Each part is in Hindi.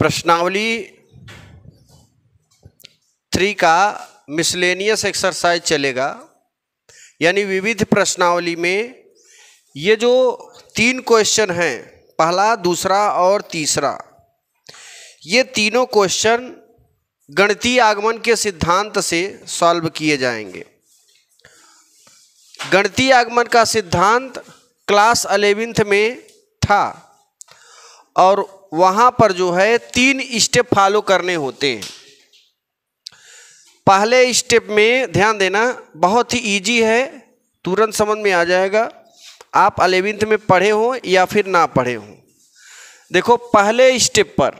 प्रश्नावली 3 का मिसलेनियस एक्सरसाइज चलेगा, यानी विविध प्रश्नावली में ये जो 3 क्वेश्चन हैं, पहला, दूसरा और तीसरा, ये तीनों क्वेश्चन गणितीय आगमन के सिद्धांत से सॉल्व किए जाएंगे। गणितीय आगमन का सिद्धांत क्लास 11th में था और वहाँ पर जो है 3 स्टेप फॉलो करने होते हैं। पहले स्टेप में ध्यान देना, बहुत ही इजी है, तुरंत समझ में आ जाएगा, आप 11th में पढ़े हो या फिर ना पढ़े हो। देखो, पहले स्टेप पर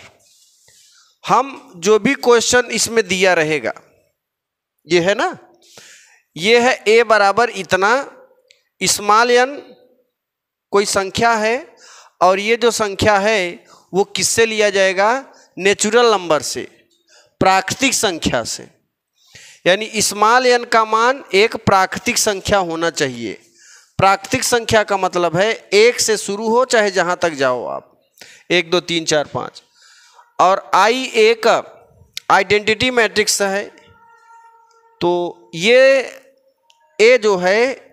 हम जो भी क्वेश्चन इसमें दिया रहेगा, ये है ना, ये है a बराबर इतना, स्मॉल n कोई संख्या है और ये जो संख्या है वो किससे लिया जाएगा? नेचुरल नंबर से, प्राकृतिक संख्या से। यानी स्मॉल n का मान एक प्राकृतिक संख्या होना चाहिए। प्राकृतिक संख्या का मतलब है 1 से शुरू हो, चाहे जहां तक जाओ आप, 1 2 3 4 5। और I एक आइडेंटिटी मैट्रिक्स है, तो ये A जो है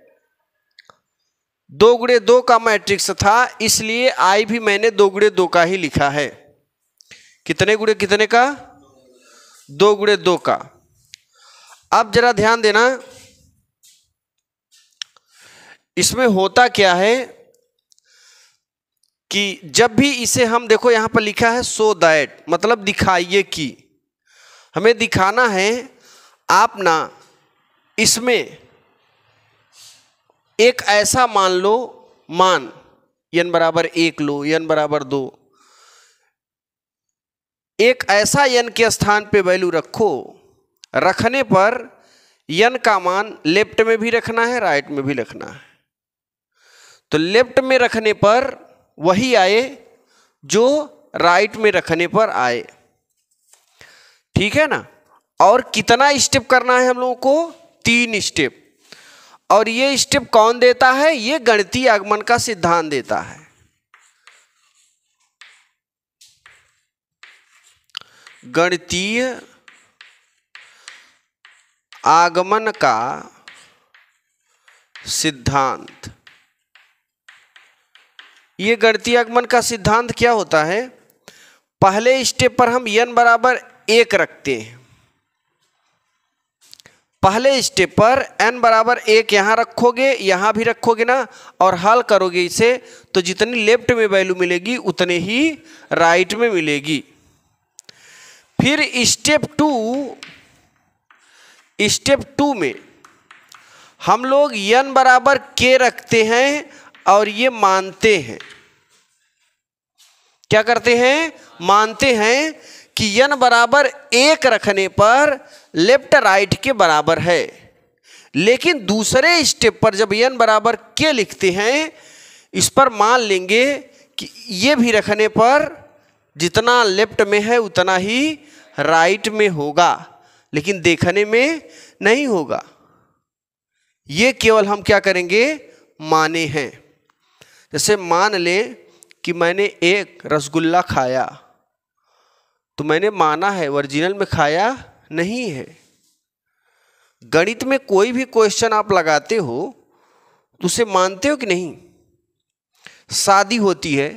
2 × 2 का मैट्रिक्स था, इसलिए I भी मैंने 2 × 2 का ही लिखा है। कितने गुणे कितने का? 2 × 2 का। अब जरा ध्यान देना, इसमें होता क्या है कि जब भी इसे हम, देखो यहां पर लिखा है सो दैट, मतलब दिखाइए कि, हमें दिखाना है। आप ना इसमें एक ऐसा मान लो, मान n बराबर 1 लो, n बराबर 2, एक ऐसा n के स्थान पे वैल्यू रखो, रखने पर n का मान लेफ्ट में भी रखना है, राइट में भी रखना है। तो लेफ्ट में रखने पर वही आए जो राइट में रखने पर आए, ठीक है ना। और कितना स्टेप करना है हम लोगों को? 3 स्टेप। और ये स्टेप कौन देता है? ये गणितीय आगमन का सिद्धांत देता है। गणितीय आगमन का सिद्धांत। ये गणितीय आगमन का सिद्धांत क्या होता है? पहले स्टेप पर हम n बराबर 1 रखते हैं। पहले स्टेप पर n बराबर 1 यहाँ रखोगे, यहाँ भी रखोगे ना, और हल करोगे इसे, तो जितनी लेफ्ट में वैल्यू मिलेगी उतने ही राइट में मिलेगी। फिर स्टेप 2 में हम लोग n बराबर k रखते हैं और ये मानते हैं, क्या करते हैं? मानते हैं कि n बराबर 1 रखने पर लेफ्ट राइट के बराबर है। लेकिन दूसरे स्टेप पर जब n बराबर k लिखते हैं, इस पर मान लेंगे कि ये भी रखने पर जितना लेफ्ट में है उतना ही राइट में होगा, लेकिन देखने में नहीं होगा। ये केवल हम क्या करेंगे? माने हैं। जैसे मान लें कि मैंने एक रसगुल्ला खाया, तो मैंने माना है, ओरिजिनल में खाया नहीं है। गणित में कोई भी क्वेश्चन आप लगाते हो तो उसे मानते हो कि नहीं? शादी होती है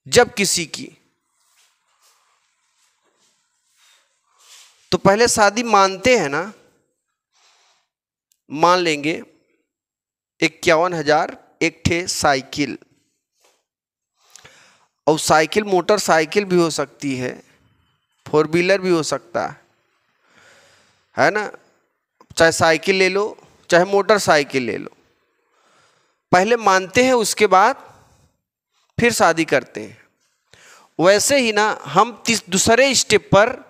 जब किसी की, तो पहले शादी मानते हैं ना। मान लेंगे 51,000 एक ठे साइकिल, और साइकिल मोटरसाइकिल भी हो सकती है, 4 व्हीलर भी हो सकता है ना। चाहे साइकिल ले लो, चाहे मोटरसाइकिल ले लो। पहले मानते हैं, उसके बाद फिर शादी करते हैं। वैसे ही ना, हम दूसरे स्टेप पर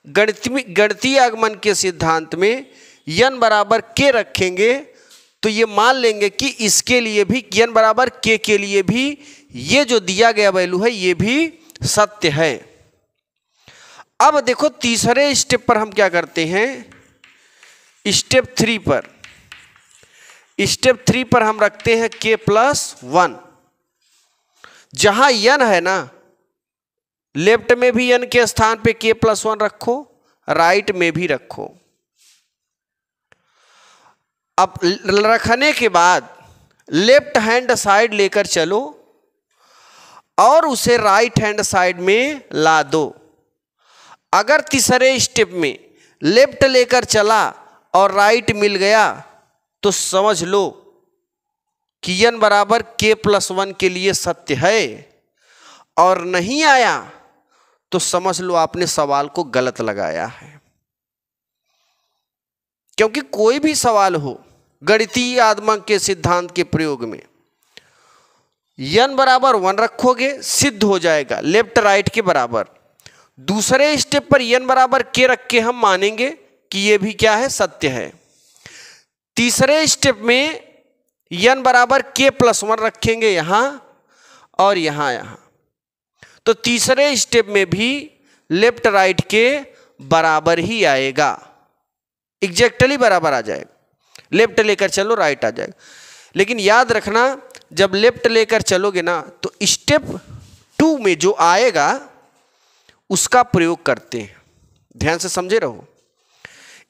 गणितीय आगमन के सिद्धांत में n बराबर k रखेंगे, तो ये मान लेंगे कि इसके लिए भी, n बराबर k के लिए भी ये जो दिया गया वैल्यू है ये भी सत्य है। अब देखो, तीसरे स्टेप पर हम क्या करते हैं? स्टेप 3 पर हम रखते हैं k+1। जहां n है ना, लेफ्ट में भी n के स्थान पे k+1 रखो, राइट में भी रखो। अब रखने के बाद लेफ्ट हैंड साइड लेकर चलो और उसे राइट हैंड साइड में ला दो। अगर तीसरे स्टेप में लेफ्ट लेकर चला और राइट मिल गया तो समझ लो कि n बराबर k+1 के लिए सत्य है, और नहीं आया तो समझ लो आपने सवाल को गलत लगाया है। क्योंकि कोई भी सवाल हो गणितीय आगमन के सिद्धांत के प्रयोग में n बराबर 1 रखोगे, सिद्ध हो जाएगा लेफ्ट राइट के बराबर। दूसरे स्टेप पर n बराबर k रख के हम मानेंगे कि ये भी क्या है, सत्य है। तीसरे स्टेप में n बराबर k+1 रखेंगे यहां और यहां। तो तीसरे स्टेप में भी लेफ्ट राइट के बराबर ही आएगा, एग्जैक्टली बराबर आ जाएगा। लेफ्ट लेकर चलो राइट आ जाएगा। लेकिन याद रखना, जब लेफ्ट लेकर चलोगे ना तो स्टेप 2 में जो आएगा उसका प्रयोग करते हैं, ध्यान से समझे रहो।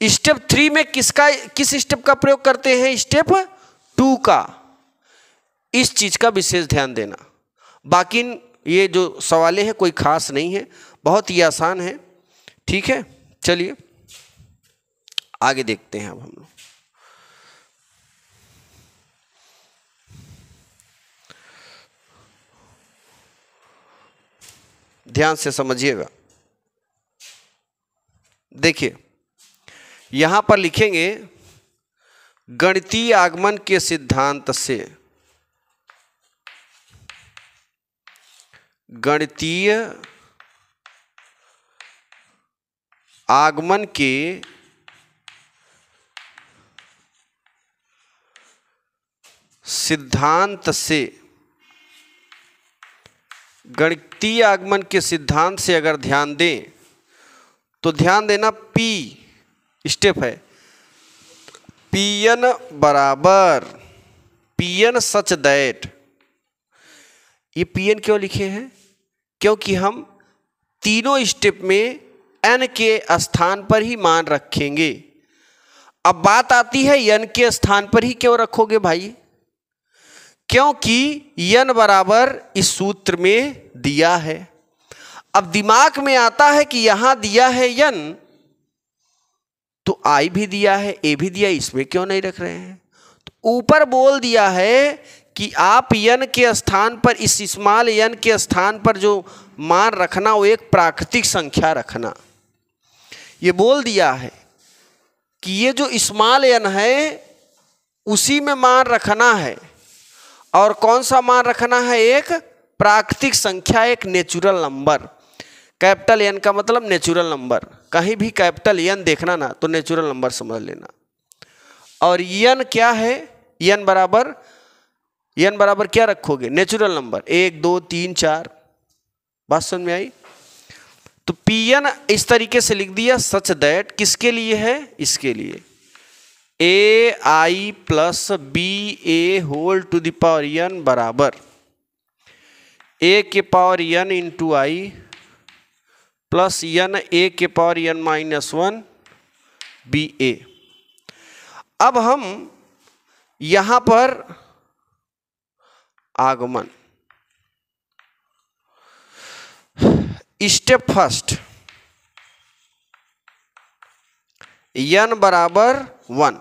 स्टेप 3 में किस स्टेप का प्रयोग करते हैं, स्टेप 2 का। इस चीज का विशेष ध्यान देना। बाकी ये जो सवालें हैं कोई खास नहीं है, बहुत ही आसान है। ठीक है, चलिए आगे देखते हैं। अब हम लोग ध्यान से समझिएगा। देखिए यहां पर लिखेंगे गणितीय आगमन के सिद्धांत से, गणितीय आगमन के सिद्धांत से, गणितीय आगमन के सिद्धांत से अगर ध्यान दें तो ध्यान देना P स्टेप है, Pn बराबर Pn सच दैट। ये Pn क्यों लिखे हैं, क्योंकि हम तीनों स्टेप में n के स्थान पर ही मान रखेंगे। अब बात आती है n के स्थान पर ही क्यों रखोगे भाई, क्योंकि n बराबर इस सूत्र में दिया है। अब दिमाग में आता है कि यहां दिया है n तो i भी दिया है, a भी दिया है, इसमें क्यों नहीं रख रहे हैं। तो ऊपर बोल दिया है कि आप n के स्थान पर, इस स्मॉल n के स्थान पर जो मान रखना वो एक प्राकृतिक संख्या रखना। ये बोल दिया है कि ये जो स्मॉल n है उसी में मान रखना है, और कौन सा मान रखना है, एक प्राकृतिक संख्या, एक नेचुरल नंबर। कैपिटल एन का मतलब नेचुरल नंबर, कहीं भी कैपिटल एन देखना ना तो नेचुरल नंबर समझ लेना। और एन क्या है, एन बराबर क्या रखोगे, नेचुरल नंबर, 1 2 3 4। बात समझ में आई। तो Pn इस तरीके से लिख दिया सच दैट, किसके लिए है, इसके लिए ai plus ba whole to the power n बराबर a के power n into i plus n a के पावर n माइनस 1 ba। अब हम यहां पर आगमन, स्टेप फर्स्ट n बराबर 1,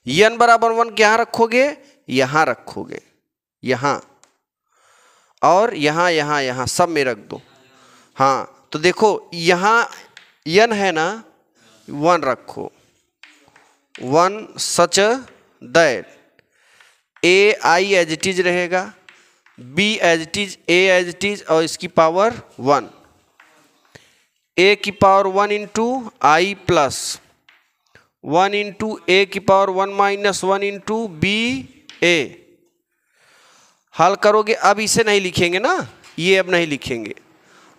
n बराबर 1 क्या रखोगे, यहां रखोगे, यहां और यहां यहां यहां सब में रख दो। हाँ तो देखो यहां n है ना, 1 रखो, 1 such that a i as it is रहेगा, b as it is, a as it is, और इसकी पावर 1, a की power 1 into i plus 1 into a की power 1 minus 1 into b a। हल करोगे, अब इसे नहीं लिखेंगे ना, ये अब नहीं लिखेंगे,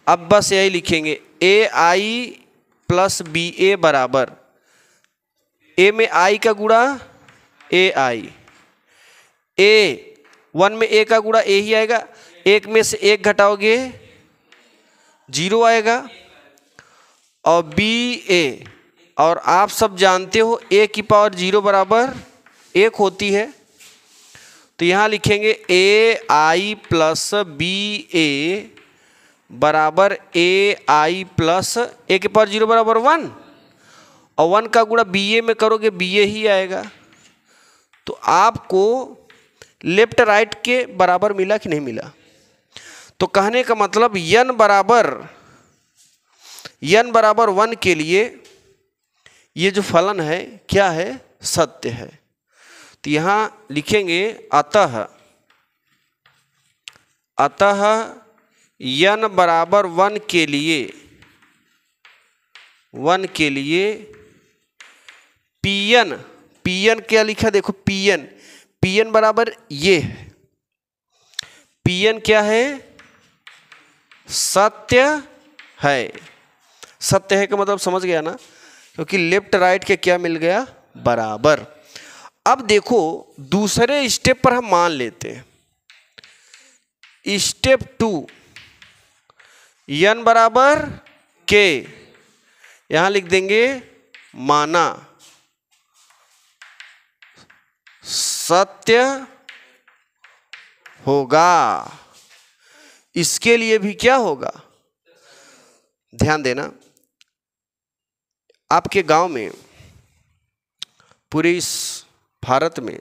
अब बस यही लिखेंगे a i plus b a बराबर a में i का गुणा a i, a 1 में a का गुणा a ही आएगा, 1 में से 1 घटाओगे 0 आएगा और बी ए, और आप सब जानते हो a की पावर 0 बराबर 1 होती है, तो यहाँ लिखेंगे ए आई प्लस बी ए बराबर ए आई प्लस ए की पावर 0 बराबर 1, और 1 का गुणा बी ए में करोगे बी ए ही आएगा। तो आपको लेफ्ट राइट के बराबर मिला कि नहीं मिला? तो कहने का मतलब n बराबर 1 के लिए ये जो फलन है क्या है? सत्य है। तो यहाँ लिखेंगे अतः n बराबर 1 के लिए Pn क्या लिखा? देखो Pn बराबर ये है। Pn क्या है? सत्य है। सत्य है का मतलब समझ गया ना, क्योंकि लेफ्ट राइट के क्या मिल गया? बराबर। अब देखो दूसरे स्टेप पर हम मान लेते हैं। स्टेप 2 n बराबर k, यहां लिख देंगे माना सत्य होगा। इसके लिए भी क्या होगा? ध्यान देना, आपके गांव में, पूरे इस भारत में,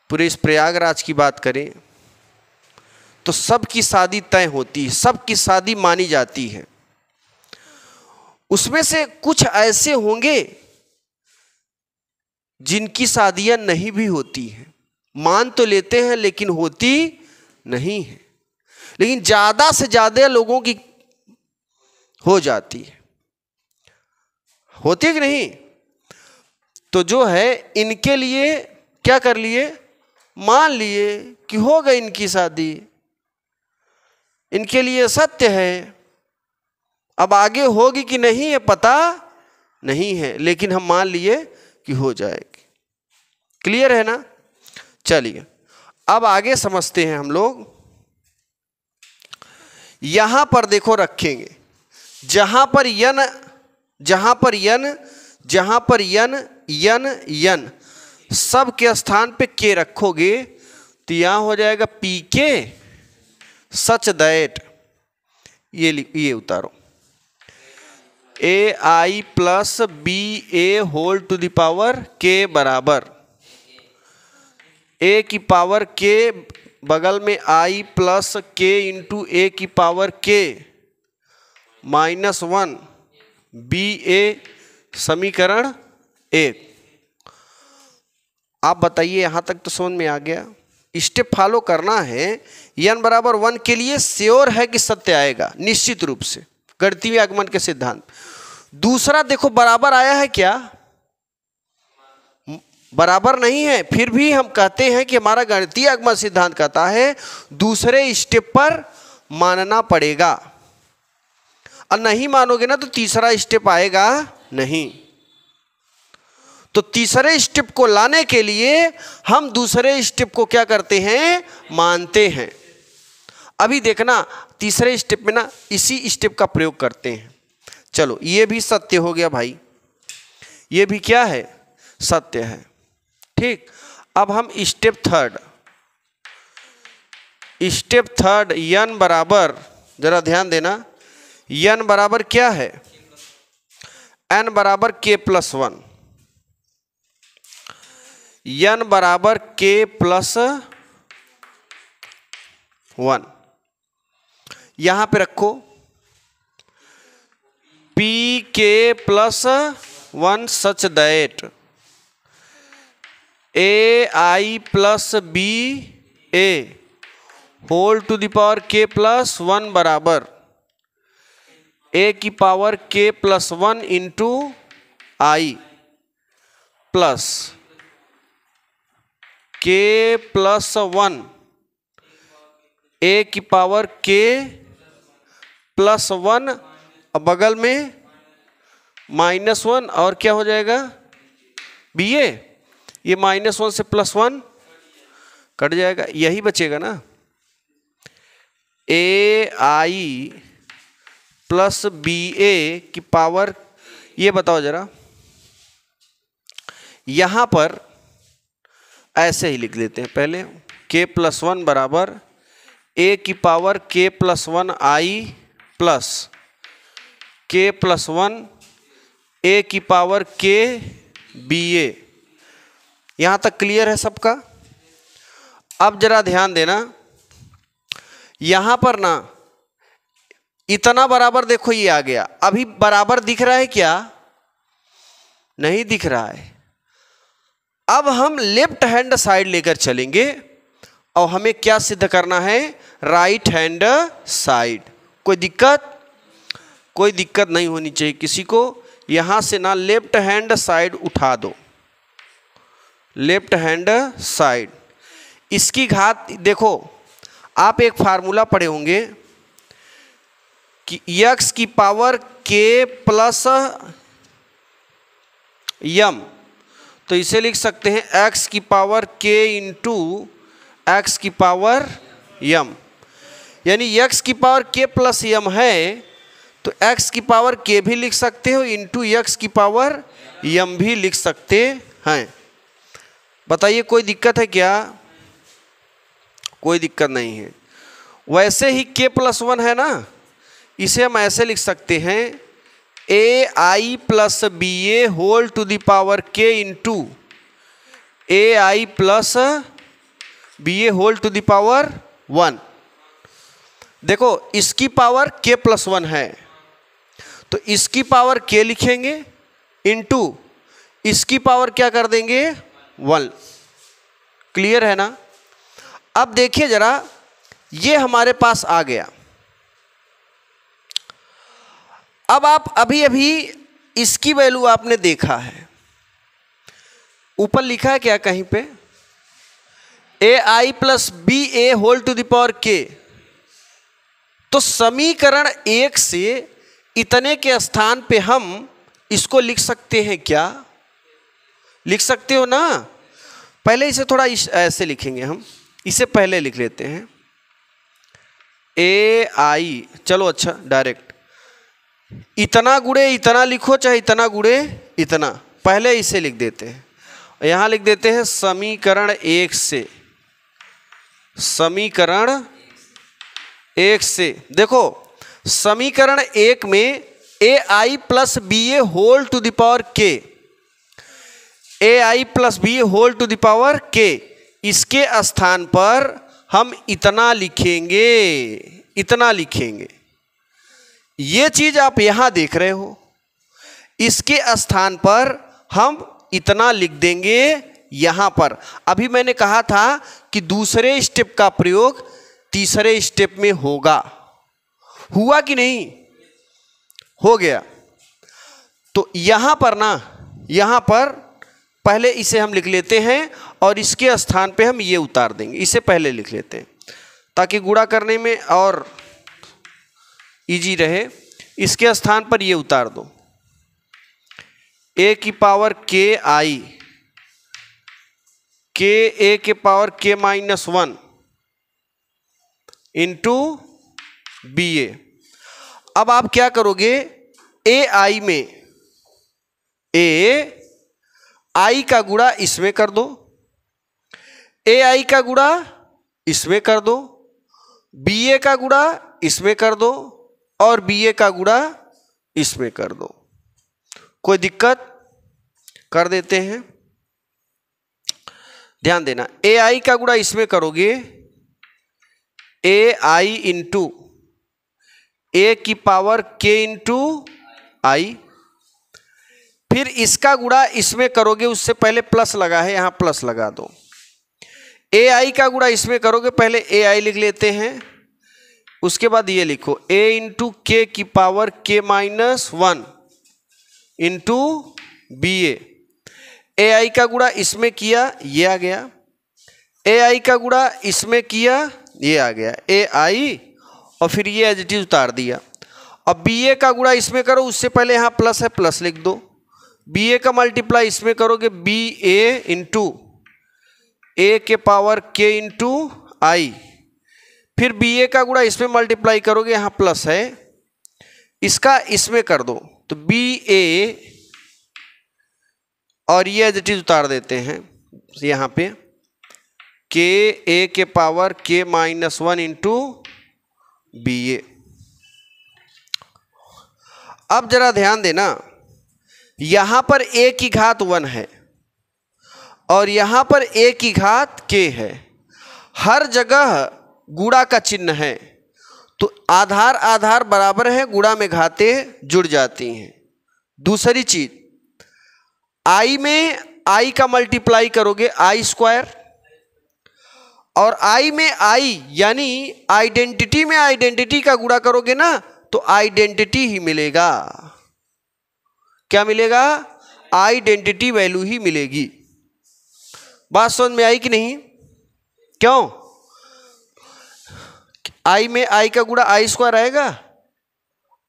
पूरे इस प्रयागराज की बात करें तो सबकी शादी तय होती है, सबकी शादी मानी जाती है। उसमें से कुछ ऐसे होंगे जिनकी शादियां नहीं भी होती हैं, मान तो लेते हैं लेकिन होती नहीं है, लेकिन ज्यादा से ज्यादा लोगों की हो जाती है। होती है कि नहीं? तो जो है इनके लिए क्या कर लिए? मान लिए कि हो गई इनकी शादी, इनके लिए सत्य है। अब आगे होगी कि नहीं है पता नहीं है, लेकिन हम मान लिए कि हो जाएगी। क्लियर है ना? चलिए अब आगे समझते हैं हम लोग। यहां पर देखो रखेंगे, जहां पर n सब के स्थान पे k रखोगे तो यहां हो जाएगा पी के सच दैट, ये उतारो, a i plus b a whole to the power k बराबर a की पावर k बगल में i plus k into a की पावर k -1 बी ए, समीकरण 1। आप बताइए यहां तक तो समझ में आ गया? स्टेप फॉलो करना है। n बराबर 1 के लिए श्योर है कि सत्य आएगा निश्चित रूप से, गणितीय आगमन के सिद्धांत। दूसरा देखो बराबर आया है क्या? बराबर नहीं है, फिर भी हम कहते हैं कि हमारा गणितीय आगमन सिद्धांत कहता है दूसरे स्टेप पर मानना पड़ेगा, और नहीं मानोगे ना तो तीसरा स्टेप आएगा नहीं। तो तीसरे स्टेप को लाने के लिए हम दूसरे स्टेप को क्या करते हैं? मानते हैं। अभी देखना तीसरे स्टेप में ना इसी स्टेप का प्रयोग करते हैं। चलो ये भी सत्य हो गया भाई, ये भी क्या है? सत्य है। ठीक, अब हम स्टेप थर्ड n बराबर, जरा ध्यान देना, n बराबर क्या है? n बराबर k प्लस 1, n बराबर k प्लस 1। यहां पे रखो p k plus 1 such that a i plus b a whole to the power k plus 1 बराबर a की power k plus 1 into i plus k plus 1 a की पावर k प्लस 1, और बगल में -1, और क्या हो जाएगा? बी ए, ये -1 से +1 कट जाएगा, यही बचेगा ना। ए आई प्लस बी ए की पावर, ये बताओ जरा, यहां पर ऐसे ही लिख देते हैं पहले, k प्लस 1 बराबर a की power k plus 1 I plus k plus 1 a की पावर k बी ए। यहां तक क्लियर है सबका? अब जरा ध्यान देना, यहां पर ना इतना बराबर देखो ये आ गया, अभी बराबर दिख रहा है क्या? नहीं दिख रहा है। अब हम लेफ्ट हैंड साइड लेकर चलेंगे और हमें क्या सिद्ध करना है? Right hand side. कोई दिक्कत? कोई दिक्कत नहीं होनी चाहिए किसी को। यहां से ना लेफ्ट हैंड साइड उठा दो, लेफ्ट हैंड साइड। इसकी घात देखो, आप एक फार्मूला पढ़े होंगे कि x की पावर k प्लस यम, तो इसे लिख सकते हैं x की पावर k इंटू एक्स की पावर यम, यानी x की पावर k प्लस यम है तो x की पावर k भी लिख सकते हो इंटू x की पावर यम भी लिख सकते हैं। बताइए कोई दिक्कत है क्या? कोई दिक्कत नहीं है। वैसे ही k प्लस 1 है ना, इसे हम ऐसे लिख सकते हैं a i plus b a whole to the power k into a i plus b a whole to the power 1। देखो इसकी पावर k प्लस 1 है तो इसकी पावर k लिखेंगे इंटू इसकी पावर क्या कर देंगे? 1। क्लियर है ना? अब देखिए जरा, ये हमारे पास आ गया। अब आप अभी अभी इसकी वैल्यू आपने देखा है, ऊपर लिखा है क्या कहीं पे? A i plus b a whole to the power k। तो समीकरण 1 से इतने के स्थान पे हम इसको लिख सकते हैं क्या? लिख सकते हो ना? पहले इसे थोड़ा ऐसे लिखेंगे हम, इसे पहले लिख लेते हैं ए आई, चलो अच्छा डायरेक्ट इतना गुणे इतना लिखो, चाहे इतना गुणे इतना, पहले इसे लिख देते हैं। यहां लिख देते हैं समीकरण 1 से, समीकरण 1 से। देखो समीकरण 1 में a i plus b a whole to the power k, a i plus b a whole to the power k, इसके स्थान पर हम इतना लिखेंगे, इतना लिखेंगे। ये चीज आप यहां देख रहे हो, इसके स्थान पर हम इतना लिख देंगे यहां पर। अभी मैंने कहा था कि दूसरे स्टेप का प्रयोग तीसरे स्टेप में होगा, हुआ कि नहीं? हो गया। तो यहां पर ना, यहां पर पहले इसे हम लिख लेते हैं और इसके स्थान पे हम ये उतार देंगे, इसे पहले लिख लेते हैं ताकि गुणा करने में और इजी रहे। इसके स्थान पर ये उतार दो, a की power k i, k a के power k minus 1 into b a. अब आप क्या करोगे? ए आई में ए आई का गुणा इसमें कर दो, ए आई का गुणा इसमें कर दो, बी ए का गुणा इसमें कर दो और बी ए का गुणा इसमें कर दो। कोई दिक्कत? कर देते हैं। ध्यान देना, ए आई का गुणा इसमें करोगे, ए आई इंटू ए की पावर k इंटू आई, फिर इसका गुणा इसमें करोगे, उससे पहले प्लस लगा है यहां प्लस लगा दो। ए आई का गुणा इसमें करोगे, पहले ए आई लिख लेते हैं, उसके बाद ये लिखो a इंटू के की power k minus 1 into b a i का गुणा इसमें किया, ये आ गया, ए आई का गुणा इसमें किया, ये आ गया ए आई, और फिर ये एज इट इज उतार दिया। अब बी ए का गुणा इसमें करो, उससे पहले यहाँ प्लस है प्लस लिख दो, बी ए का मल्टीप्लाई इसमें करोगे, बी ए इंटू ए के पावर k इंटू आई, फिर बी ए का गुणा इसमें मल्टीप्लाई करोगे, यहाँ प्लस है, इसका इसमें कर दो तो बी ए, और ये एज इट इज उतार देते हैं यहाँ पे के ए के पावर के माइनस 1 इंटू बी ए। अब जरा ध्यान देना, यहां पर a की घात 1 है और यहां पर a की घात k है, हर जगह गुणा का चिन्ह है, तो आधार आधार बराबर है, गुणा में घातें जुड़ जाती हैं। दूसरी चीज, i में i का मल्टीप्लाई करोगे आई स्क्वायर, और i में i यानी आइडेंटिटी में आइडेंटिटी का गुणा करोगे ना तो आइडेंटिटी ही मिलेगा। क्या मिलेगा? आइडेंटिटी वैल्यू ही मिलेगी। बात समझ में आई कि नहीं? क्यों? i में i का गुणा आई स्क्वायर आएगा।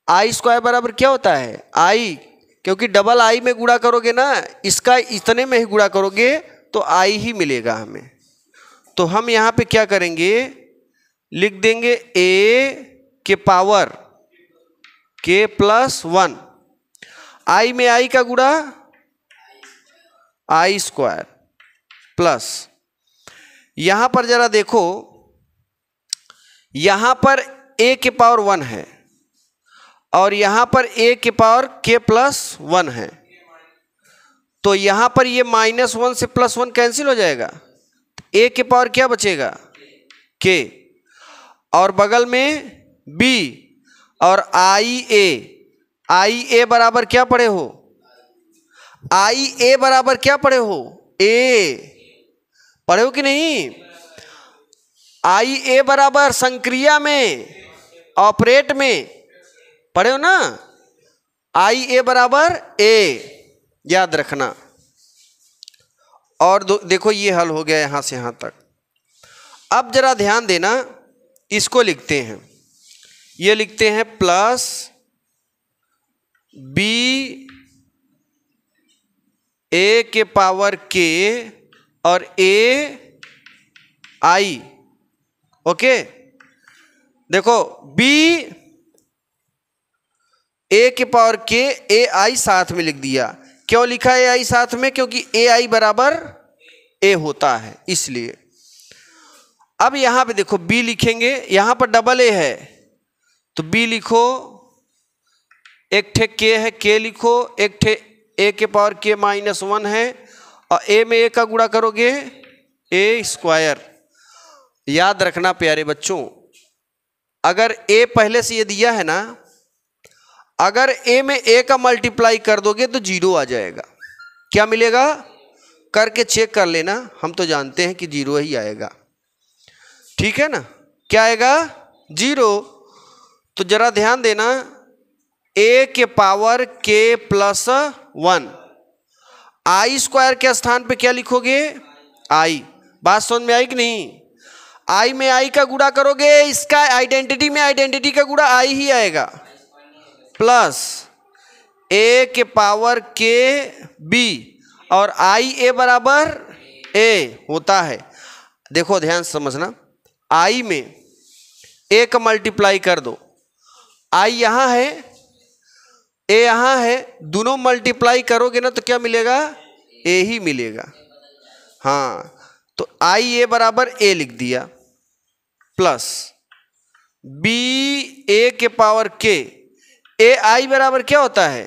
आई स्क्वायर बराबर क्या होता है? i, क्योंकि डबल i में गुणा करोगे ना, इसका इतने में ही गुणा करोगे तो i ही मिलेगा हमें। तो हम यहाँ पे क्या करेंगे, लिख देंगे a के पावर k प्लस 1, i में i का गुणा आई स्क्वायर प्लस, यहां पर जरा देखो, यहां पर a के पावर 1 है और यहां पर a के पावर k प्लस 1 है, तो यहां पर ये -1 से +1 कैंसिल हो जाएगा, a के पावर क्या बचेगा? k, और बगल में b और आई ए बराबर क्या पढ़े हो? आई ए बराबर क्या पढ़े हो? a पढ़े हो कि नहीं? आई ए बराबर संक्रिया में, ऑपरेट में पढ़े हो ना? आई ए बराबर a, याद रखना। और देखो ये हल हो गया यहां से यहां तक। अब जरा ध्यान देना, इसको लिखते हैं, ये लिखते हैं प्लस बी ए के पावर के और ए आई। ओके, देखो बी ए के पावर के ए आई साथ में लिख दिया। क्यों लिखा ए आई साथ में? क्योंकि ए आई बराबर ए होता है, इसलिए। अब यहां पे देखो बी लिखेंगे, यहां पर डबल ए है तो बी लिखो, एक ठे के है के लिखो, एक ठे ए के पावर के -1 है और ए में ए का गुणा करोगे ए स्क्वायर। याद रखना प्यारे बच्चों, अगर ए पहले से ये दिया है ना, अगर ए में ए का मल्टीप्लाई कर दोगे तो 0 आ जाएगा। क्या मिलेगा? करके चेक कर लेना, हम तो जानते हैं कि 0 ही आएगा। ठीक है ना? क्या आएगा? 0। तो जरा ध्यान देना, a के पावर k प्लस 1, आई स्क्वायर के स्थान पे क्या लिखोगे? i। बात समझ में आई कि नहीं? i में i का गुणा करोगे, इसका आइडेंटिटी में आइडेंटिटी का गुणा i ही आएगा, प्लस a के पावर k b और आई ए बराबर a होता है। देखो ध्यान से समझना, i में a का मल्टीप्लाई कर दो, i यहां है, a यहां है, दोनों मल्टीप्लाई करोगे ना तो क्या मिलेगा? a ही मिलेगा। हाँ, तो आई ए बराबर a लिख दिया, प्लस b a के पावर k, ए आई बराबर क्या होता है?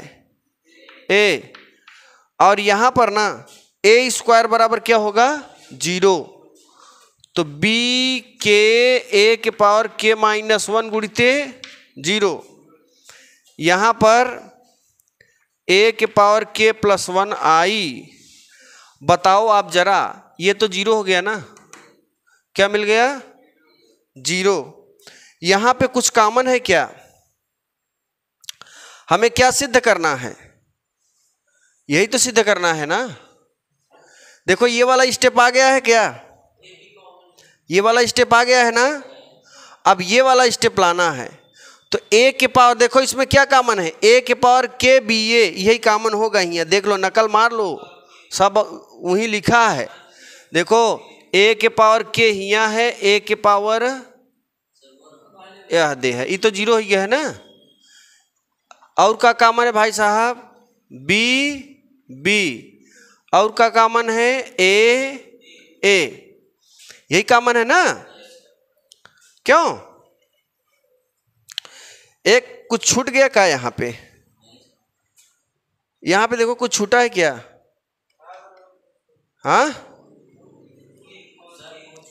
a, और यहां पर ना a स्क्वायर बराबर क्या होगा? 0। तो b के a के पावर k -1 गुणिते 0, यहां पर a के पावर k प्लस 1 आई। बताओ आप जरा, ये तो 0 हो गया ना? क्या मिल गया? 0। यहां पे कुछ कॉमन है क्या? हमें क्या सिद्ध करना है? यही तो सिद्ध करना है ना। देखो ये वाला स्टेप आ गया है क्या? ये वाला स्टेप आ गया है ना। अब ये वाला स्टेप लाना है, तो a के पावर, देखो इसमें क्या कॉमन है? a के पावर k b a, यही कॉमन होगा ही। देख लो, नकल मार लो, सब वही लिखा है। देखो a के पावर k हिया है, a के पावर यह दे है, ये तो 0 ही है ना। और का कॉमन है भाई साहब? B b. और का कॉमन है? ए। यही कॉमन है ना? क्यों? एक कुछ छूट गया क्या यहाँ पे? यहाँ पे देखो कुछ छूटा है क्या? हाँ,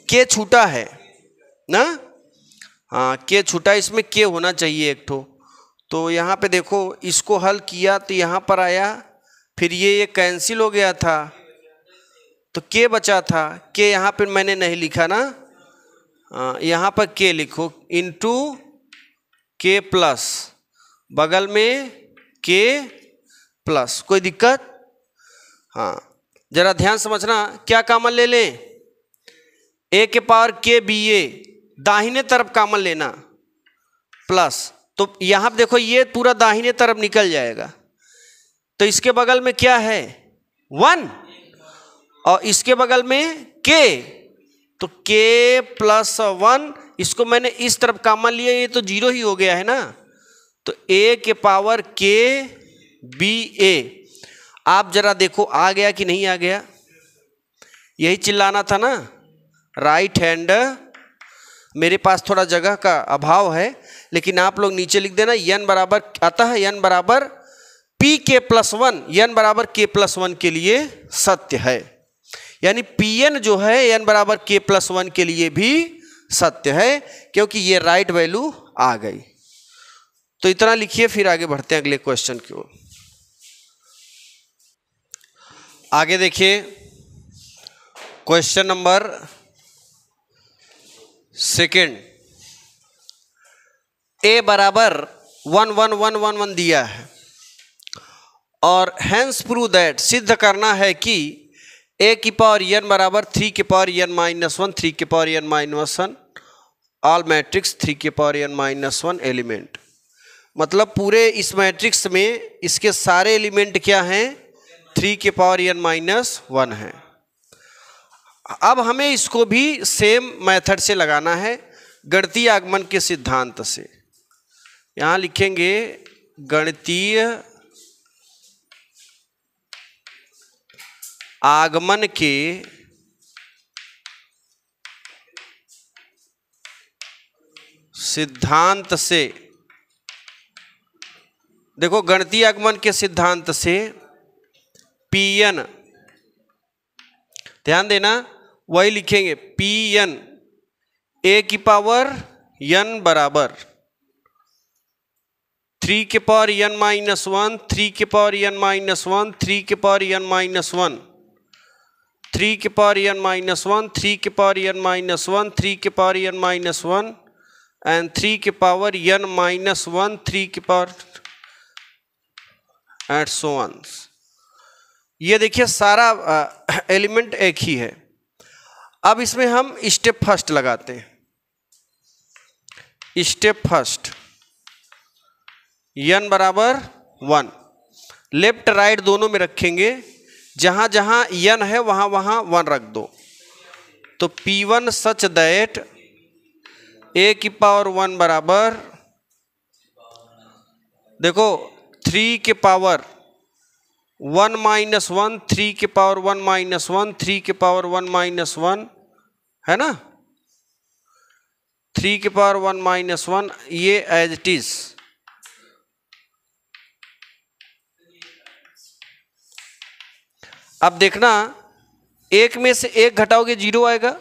के छूटा है ना? हाँ, के छूटा, इसमें के होना चाहिए एक ठो। तो यहाँ पे देखो, इसको हल किया तो यहाँ पर आया, फिर ये कैंसिल हो गया था तो के बचा था। के यहाँ पे मैंने नहीं लिखा ना, यहाँ पर के लिखो, इंटू के प्लस, बगल में के प्लस। कोई दिक्कत? हाँ, जरा ध्यान समझना, क्या कॉमन ले लें? ए के पावर के बी ए, दाहिने तरफ कॉमन लेना, प्लस। तो यहां पे देखो ये पूरा दाहिने तरफ निकल जाएगा, तो इसके बगल में क्या है? 1, और इसके बगल में के, तो के प्लस 1, इसको मैंने इस तरफ कॉमन लिया, ये तो 0 ही हो गया है ना। तो ए के पावर के बी ए। आप जरा देखो आ गया कि नहीं आ गया? यही चिल्लाना था ना, राइट हैंड। मेरे पास थोड़ा जगह का अभाव है, लेकिन आप लोग नीचे लिख देना, n बराबर आता है, n बराबर पी के प्लस 1, n बराबर के प्लस 1 के लिए सत्य है। यानी Pn जो है n बराबर के प्लस 1 के लिए भी सत्य है, क्योंकि ये राइट वैल्यू आ गई। तो इतना लिखिए, फिर आगे बढ़ते हैं अगले क्वेश्चन की ओर। आगे देखिए, क्वेश्चन नंबर 2, ए बराबर 1 1 1 1 1 दिया है, और हैंस प्रूव दैट, सिद्ध करना है कि ए की पावर n बराबर 3 के पावर n माइनस 1, 3 के power n minus 1, all matrix 3 के पावर n माइनस 1 एलिमेंट। मतलब पूरे इस मैट्रिक्स में इसके सारे एलिमेंट क्या हैं? 3 के पावर n माइनस 1 है। अब हमें इसको भी सेम मेथड से लगाना है, गणितीय आगमन के सिद्धांत से। यहां लिखेंगे गणितीय आगमन के सिद्धांत से। देखो, गणितीय आगमन के सिद्धांत से Pn, ध्यान देना, वही लिखेंगे Pn ए की पावर n बराबर 3 के पावर n माइनस 1, 3 के पावर n माइनस 1, 3 के पावर n माइनस 1, 3 के पावर n माइनस 1, 3 के पावर n माइनस 1, 3 के पावर n माइनस 1, एंड 3 के पावर n माइनस 1, 3 के पावर एंड सो ऑन। ये देखिए सारा एलिमेंट एक ही है। अब इसमें हम स्टेप फर्स्ट लगाते हैं। स्टेप फर्स्ट, n बराबर 1, लेफ्ट राइट दोनों में रखेंगे, जहां जहां n है वहां वहां 1 रख दो। तो P1 सच दैट a की पावर 1 बराबर, देखो 3 के पावर 1 माइनस 1, 3 के पावर 1 माइनस 1, 3 के पावर 1 माइनस 1 है ना, 3 के पावर 1 माइनस 1, ये एज इट इज। अब देखना, एक में से एक घटाओगे 0 आएगा,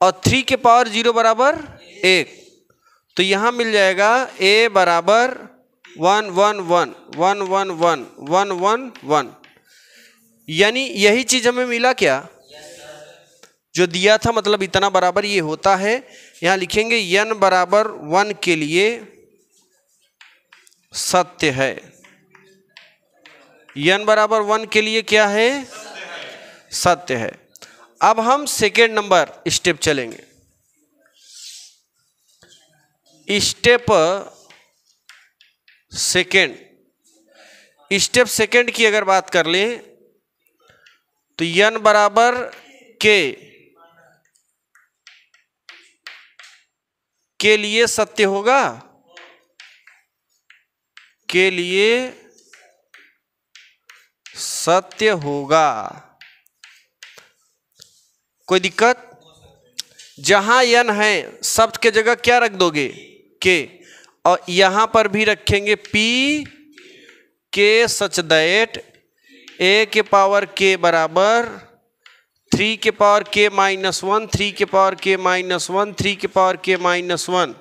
और 3 के पावर 0 बराबर 1, तो यहां मिल जाएगा a बराबर 1 1 1 1 1 1 1 1 1। यानी यही चीज हमें मिला क्या? जो दिया था, मतलब इतना बराबर ये होता है। यहां लिखेंगे n बराबर 1 के लिए सत्य है। n बराबर 1 के लिए क्या है? सत्य है। अब हम सेकेंड नंबर स्टेप चलेंगे। स्टेप सेकेंड, स्टेप सेकेंड की अगर बात कर लें तो n बराबर के लिए सत्य होगा। के लिए सत्य होगा। कोई दिक्कत? जहां n है शब्द के जगह क्या रख दोगे? के। और यहां पर भी रखेंगे p के सच दैट a के पावर k बराबर 3 के पावर k माइनस 1, 3 के पावर k माइनस 1, 3 के पावर k माइनस 1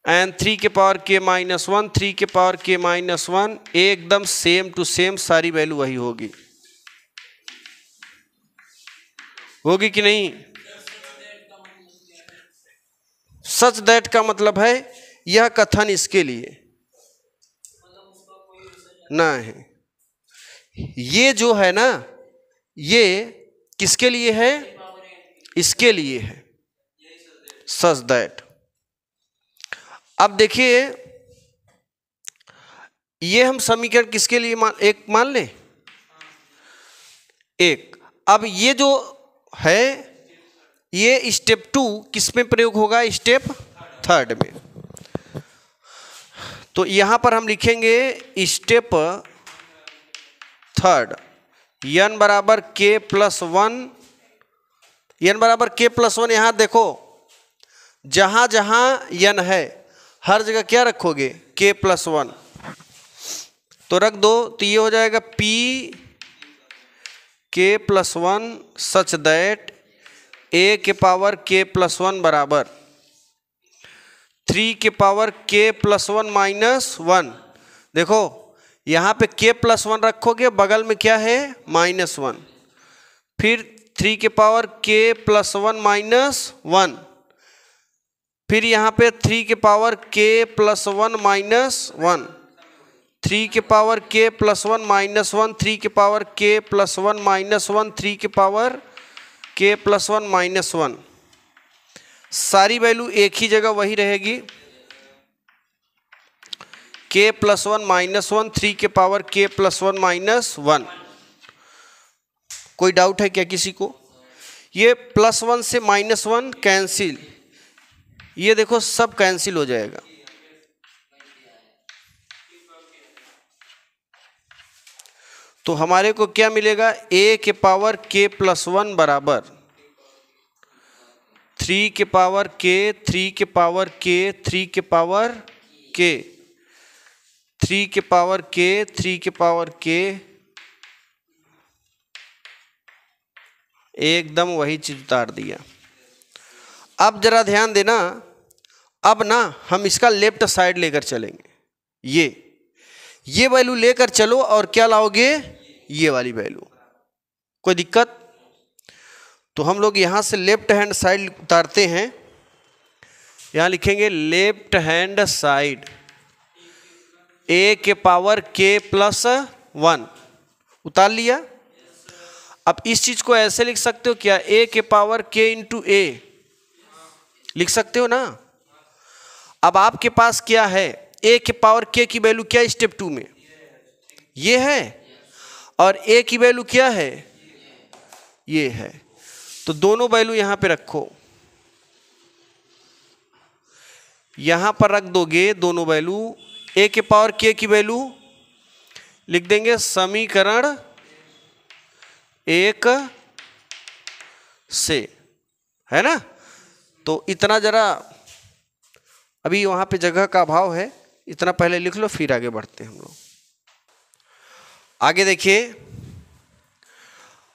एंड 3 के पावर k माइनस 1, 3 के पावर k माइनस 1। एकदम सेम टू सेम सारी वैल्यू वही होगी। होगी कि नहीं? सच दैट का मतलब है यह कथन इसके लिए ना है। ये जो है ना, ये किसके लिए है? इसके लिए है, सच दैट। अब देखिए, ये हम समीकरण किसके लिए एक मान लें, एक। अब ये जो है ये स्टेप 2 किस में प्रयोग होगा? स्टेप 3 में। तो यहां पर हम लिखेंगे स्टेप 3 n बराबर k प्लस 1, n बराबर k प्लस 1। यहां देखो जहां जहां n है हर जगह क्या रखोगे? k plus 1। तो रख दो, तो ये हो जाएगा p k plus 1 such that a के पावर k प्लस 1 बराबर 3 के पावर k प्लस 1 माइनस 1। देखो यहाँ पे k प्लस 1 रखोगे, बगल में क्या है? माइनस 1। फिर 3 के पावर k प्लस 1 माइनस 1। फिर यहाँ पे 3 के पावर k प्लस 1 माइनस 1, 3 के पावर k प्लस 1 माइनस 1, 3 के पावर k प्लस 1 माइनस 1, 3 के पावर k प्लस 1 माइनस 1। सारी वैल्यू एक ही जगह वही रहेगी, k प्लस 1 माइनस 1, 3 के पावर k प्लस 1 माइनस 1। कोई डाउट है क्या किसी को? ये प्लस 1 से माइनस 1 कैंसिल, ये देखो सब कैंसिल हो जाएगा। तो हमारे को क्या मिलेगा? a के पावर k प्लस 1 बराबर 3 के पावर k, 3 के पावर k, 3 के पावर k, 3 के पावर k, 3 के पावर k। एकदम वही चीज उतार दिया। अब जरा ध्यान देना, अब ना हम इसका लेफ्ट साइड लेकर चलेंगे। ये वैल्यू लेकर चलो और क्या लाओगे? ये वाली वैल्यू। कोई दिक्कत? तो हम लोग यहां से लेफ्ट हैंड साइड उतारते हैं। यहां लिखेंगे लेफ्ट हैंड साइड a के पावर k प्लस 1 उतार लिया। अब इस चीज को ऐसे लिख सकते हो क्या? a के पावर k इंटू a लिख सकते हो ना। अब आपके पास क्या है? a के पावर k की वैल्यू क्या स्टेप 2 में? ये है। और a की वैल्यू क्या है? ये है। तो दोनों वैल्यू यहां पे रखो, यहां पर रख दोगे दोनों वैल्यू। a के पावर k की वैल्यू लिख देंगे समीकरण 1 से, है ना। तो इतना जरा अभी वहां पे जगह का अभाव है, इतना पहले लिख लो, फिर आगे बढ़ते हैं हम लोग। आगे देखिए,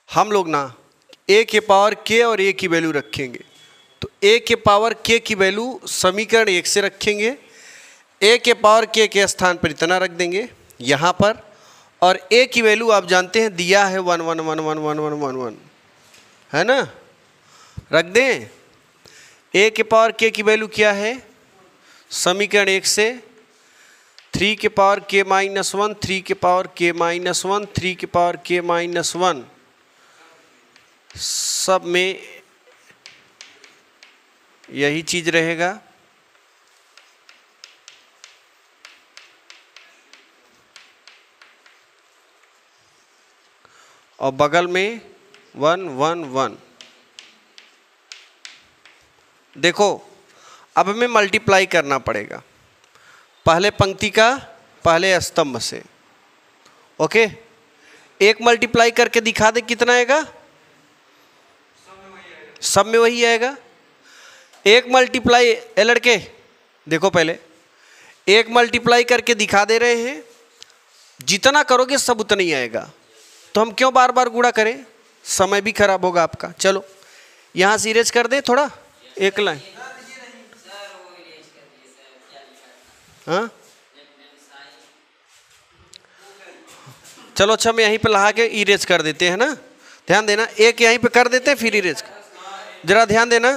हम लोग ना a के पावर k और a की वैल्यू रखेंगे। तो a के पावर k की वैल्यू समीकरण 1 से रखेंगे। a के पावर k के स्थान पर इतना रख देंगे यहाँ पर। और a की वैल्यू आप जानते हैं दिया है 1 1 1 1 1 1 1 1, है ना। रख दें। a के पावर k की वैल्यू क्या है? समीकरण 1 से 3 के पावर k माइनस 1, 3 के पावर k माइनस 1, 3 के पावर k माइनस 1। सब में यही चीज रहेगा। और बगल में 1 1 1। देखो अब हमें मल्टीप्लाई करना पड़ेगा। पहले पंक्ति का पहले स्तंभ से। ओके, एक मल्टीप्लाई करके दिखा दे कितना आएगा, सब में वही आएगा। एक मल्टीप्लाई, ए लड़के देखो पहले, एक मल्टीप्लाई करके दिखा दे रहे हैं, जितना करोगे सब उतना ही आएगा, तो हम क्यों बार बार गुणा करें, समय भी खराब होगा आपका। चलो यहाँ से इरेज कर दे थोड़ा, एक लाइन। हाँ चलो अच्छा, मैं यहीं पे लगा के इरेज कर देते हैं ना, ध्यान देना, एक यहीं पे कर देते हैं फिर इरेज। जरा ध्यान देना,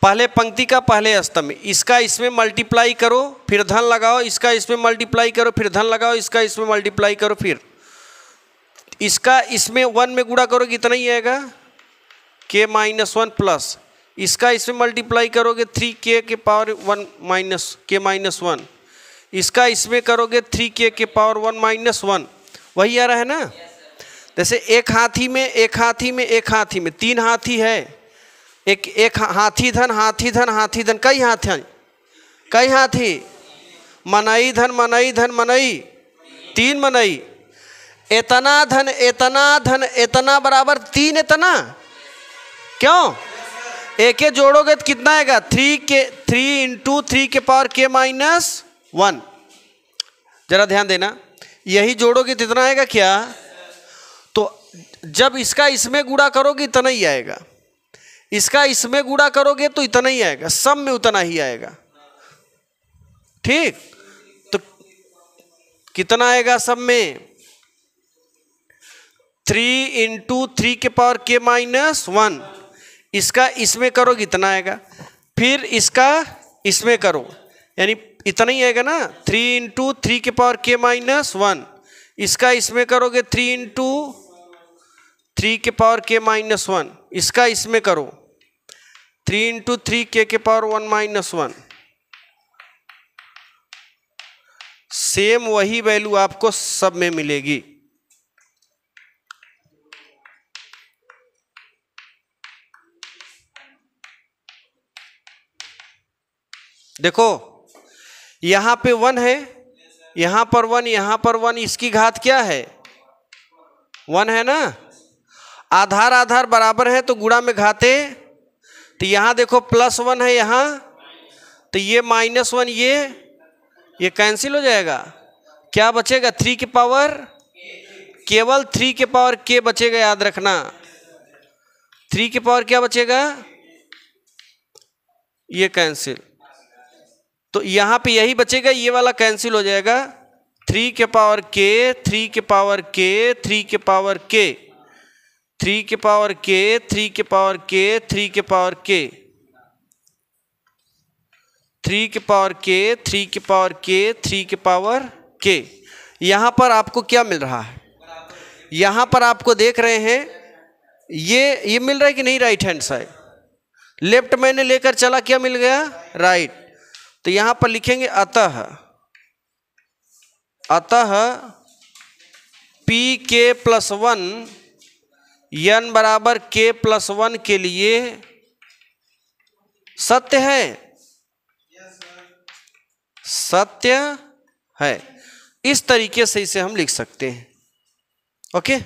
पहले पंक्ति का पहले स्तंभ, इसका इसमें मल्टीप्लाई करो फिर धन लगाओ, इसका इसमें मल्टीप्लाई करो फिर धन लगाओ, इसका इसमें मल्टीप्लाई करो फिर इसका इसमें 1 में गुणा करोगे इतना ही आएगा, k-1 प्लस इसका इसमें मल्टीप्लाई करोगे 3k के पावर 1 माइनस k-1, इसका इसमें करोगे 3k के पावर 1 माइनस 1, वही आ रहा है ना। जैसे एक हाथी में एक हाथी में एक हाथी में 3 हाथी है, एक हाथी धन हाथी धन हाथी धन, कई हाथी, कई हाथी, मनई धन मनई धन मनई, 3 मनई, इतना धन इतना धन इतना बराबर 3 इतना, क्यों, एक जोड़ोगे तो कितना आएगा, 3 इंटू 3 के पावर k-1। जरा ध्यान देना, यही जोड़ोगे तो इतना आएगा क्या, तो जब इसका इसमें गुणा करोगे इतना ही आएगा, इसका इसमें गुणा करोगे तो इतना ही आएगा, सब में उतना ही आएगा। ठीक, तो कितना आएगा सब में, 3 इंटू 3 के पावर k-1, इसका इसमें करोगे इतना आएगा, फिर इसका इसमें करो यानी इतना ही आएगा ना, 3 इंटू 3 के पावर k-1, इसका इसमें करोगे 3 इंटू 3 के पावर k-1, इसका इसमें करो 3 इंटू 3k के पावर 1 माइनस 1, सेम वही वैल्यू आपको सब में मिलेगी। देखो यहां पे 1 है, यहां पर 1, यहां पर 1, इसकी घात क्या है, 1 है ना, आधार आधार बराबर है तो गुणा में घाते, तो यहां देखो +1 है यहां, तो ये -1 ये कैंसिल हो जाएगा, क्या बचेगा, 3 के पावर, केवल 3 के पावर k बचेगा, याद रखना 3 के पावर क्या बचेगा, ये कैंसिल, तो यहां पे यही बचेगा, ये वाला कैंसिल हो जाएगा, 3 के पावर k 3 के पावर k 3 के पावर k 3 के पावर k 3 के पावर k 3 के पावर k 3 के पावर k 3 के पावर k 3 के पावर k। यहां पर आपको क्या मिल रहा है, यहां पर आपको देख रहे हैं ये मिल रहा है कि नहीं, राइट हैंड साइड, लेफ्ट मैंने लेकर चला, क्या मिल गया, राइट, तो यहां पर लिखेंगे अतः pk+1 n बराबर k+1 के लिए सत्य है, सत्य है, इस तरीके से इसे हम लिख सकते हैं। ओके।